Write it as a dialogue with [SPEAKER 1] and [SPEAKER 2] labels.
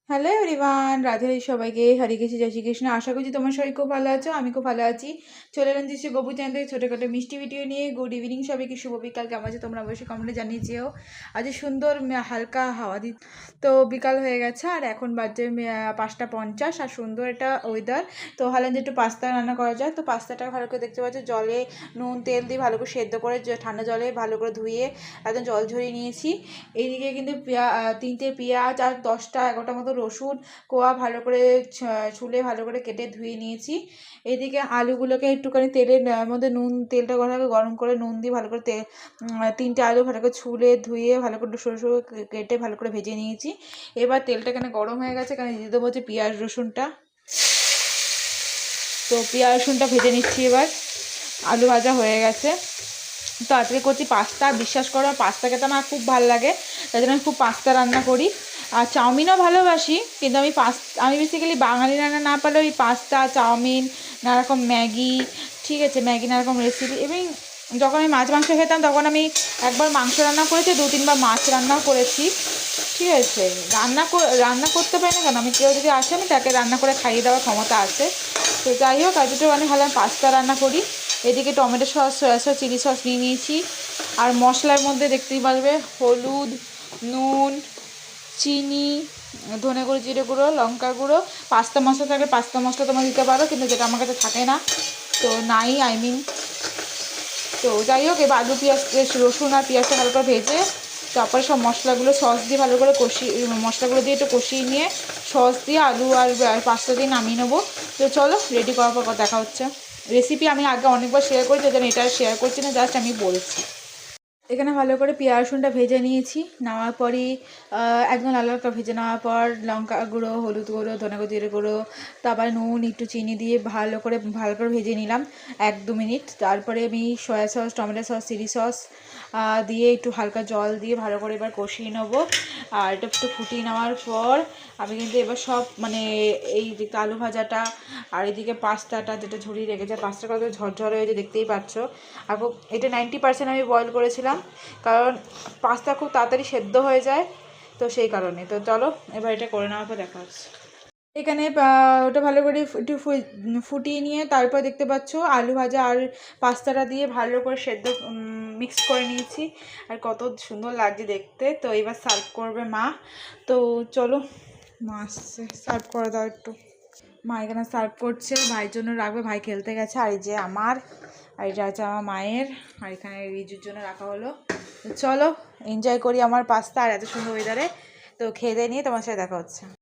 [SPEAKER 1] Hello everyone, Radhe Radhe সবাইকে, হরে কৃষ্ণ, জয় শ্রীকৃষ্ণ। আশা করছি তোমার সবাই খুব ভালো আছো, আমি খুব ভালো আছি। চলে এলাম দিচ্ছি গবু চ্যানেল থেকে ছোটোখাটো মিষ্টি ভিডিও নিয়ে। গুড ইভিনিং সবাইকে, শুভ বিকাল। কেমন আছে তোমরা অবশ্যই কমেন্টে জানিয়ে যেও। আজ সুন্দর হালকা হাওয়া দি, তো বিকাল হয়ে গেছে আর এখন বাজে 5টা 50 আর সুন্দর একটা ওয়েদার। তো ভাবলাম যে একটু পাস্তা রান্না করা যায়। তো পাস্তাটা ভালো করে দেখতে পাচ্ছ, জলে নুন তেল দিয়ে ভালো করে সেদ্ধ করে ঠান্ডা জলে ভালো করে ধুয়ে একদম জল ঝরিয়ে নিয়েছি। এইদিকে কিন্তু 3টে পেঁয়াজ আর 10টা 11টা মতো রসুন কোয়া ভালো করে ছুলে ভালো করে কেটে ধুয়ে নিয়েছি। এদিকে আলুগুলোকে একটুখানি তেলের মধ্যে তেলটা গরম করে নুন দিয়ে ভালো করে 3টে আলু ভালো করে ছুলে ধুয়ে ভালো করে সরু সরু কেটে ভালো করে ভেজে নিয়েছি। এবার তেলটা এখানে গরম হয়ে গেছে, এখানে দিয়ে দেবো হচ্ছে পেঁয়াজ রসুনটা। তো পেঁয়াজ রসুনটা ভেজে নিচ্ছি। এবার আলু ভাজা হয়ে গেছে। তো আজকে করছি পাস্তা। বিশ্বাস করো, পাস্তা খেতে আমার খুব ভালো লাগে, তাই জন্য আমি খুব পাস্তা রান্না করি। আর চাউমিনও ভালোবাসি, কিন্তু আমি বেসিক্যালি বাঙালি রান্না না পারলে ওই পাস্তা, চাউমিন, নানারকম ম্যাগি, ঠিক আছে, ম্যাগি নানারকম রেসিপি। এবং যখন আমি মাছ মাংস খেতাম তখন আমি একবার মাংস রান্না করেছি, 2-3বার মাছ রান্নাও করেছি, ঠিক আছে। রান্না করতে পারি না কেন, আমি কেউ যদি আসে আমি তাকে রান্না করে খাইয়ে দেওয়ার ক্ষমতা আছে। তো যাই হোক, আজ একটু আমি ভাবলাম পাস্তা রান্না করি। এদিকে tomato sauce, soya sauce, chilli sauce নিয়ে নিয়েছি। আর মশলার মধ্যে দেখতেই পারবে হলুদ, নুন, চিনি, ধনে গুঁড়ো, জিরে গুঁড়ো, লঙ্কা গুঁড়ো। পাস্তা মশলা থাকলে পাস্তা মশলা তোমরা দিতে পারো, কিন্তু যেটা আমার কাছে থাকে না, তো নাই, তো যাই হোক, এবার আলু পেঁয়াজ রসুন আর পেঁয়াজটা ভালো করে ভেজে তারপরে সব মশলাগুলো সস দিয়ে ভালো করে মশলাগুলো দিয়ে একটু কষিয়ে নিয়ে সস দিয়ে আলু আর পাস্তা দিয়ে নামিয়ে নেবো। তো চলো, রেডি করার পর দেখা হচ্ছে। রেসিপি আমি আগে অনেকবার শেয়ার করেছি, যেন এটা শেয়ার করছি না, জাস্ট আমি বলছি। এখানে ভালো করে পেঁয়াজ রসুনটা ভেজে নিয়েছি। নেওয়ার পরই একদম লাল লাল ভেজে নেওয়ার পর লঙ্কা গুঁড়ো, হলুদ গুঁড়ো, ধনে গুঁড়ো, জিরে গুঁড়ো, তারপরে নুন, একটু চিনি দিয়ে ভালো করে ভেজে নিলাম 1-2 মিনিট। তারপরে আমি soya sauce, tomato sauce, chilli sauce দিয়ে একটু হালকা জল দিয়ে ভালো করে এবার কষিয়ে নেবো। আর এটা একটু ফুটিয়ে নেওয়ার পর আমি কিন্তু এবার সব এই দিকে আলু ভাজাটা আর এদিকে পাস্তাটা যেটা ঝরিয়ে রেখেছে, পাস্তাটা কত ঝরঝরে হয়েছে দেখতেই পাচ্ছ। আর এটা 90% আমি বয়েল করেছিলাম, কারণ পাস্তা খুব তাড়াতাড়ি সেদ্ধ হয়ে যায়, তো সেই কারণে। তো চলো, এবার এটা করে নেওয়ার পর দেখা হচ্ছে। এখানে ওটা ভালো করে একটু ফুটিয়ে নিয়ে তারপর দেখতে পাচ্ছ আলু ভাজা আর পাস্তাটা দিয়ে ভালো করে সেদ্ধ মিক্স করে নিয়েছি। আর কত সুন্দর লাগছে দেখতে। তো এবার সার্ভ করবে মা। তো চলো, মা সার্ভ করে দাও একটু। মা এখানে সার্ভ করছে, ভাইয়ের জন্য রাখবে, ভাই খেলতে গেছে। আর এই যে আমার, আর এটা আছে আমার মায়ের, আর এখানে রিজুর জন্য রাখা হলো। তো চলো এনজয় করি আমার পাস্তা আর এত সুন্দর ওয়েদারে। তো খেয়ে দিয়ে নিয়ে তোমার সাথে দেখা হচ্ছে।